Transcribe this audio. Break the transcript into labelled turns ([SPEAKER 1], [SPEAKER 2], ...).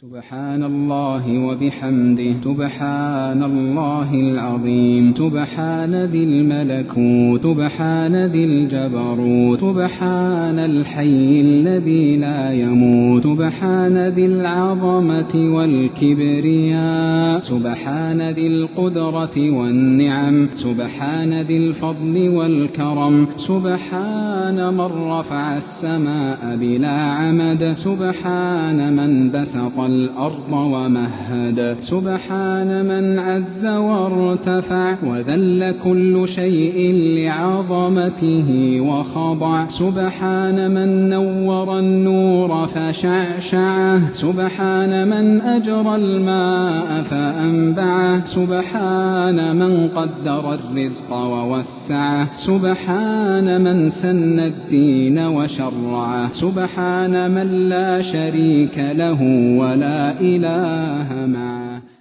[SPEAKER 1] سبحان الله وبحمده سبحان الله العظيم سبحان ذي الملكوت سبحان ذي الجبروت سبحان الحي الذي لا يموت سبحان ذي العظمة والكبرياء سبحان ذي القدرة والنعم سبحان ذي الفضل والكرم سبحان من رفع السماء بلا عمد سبحان من بسط الأرض ومهد سبحان من عز وارتفع وذل كل شيء لعظمته وخضع سبحان من نور النور فشعشعه سبحان من أجرى الماء فأنبعه سبحان من قدر الرزق ووسعه سبحان من سن الدين وشرعه سبحان من لا شريك له ولا إله معه.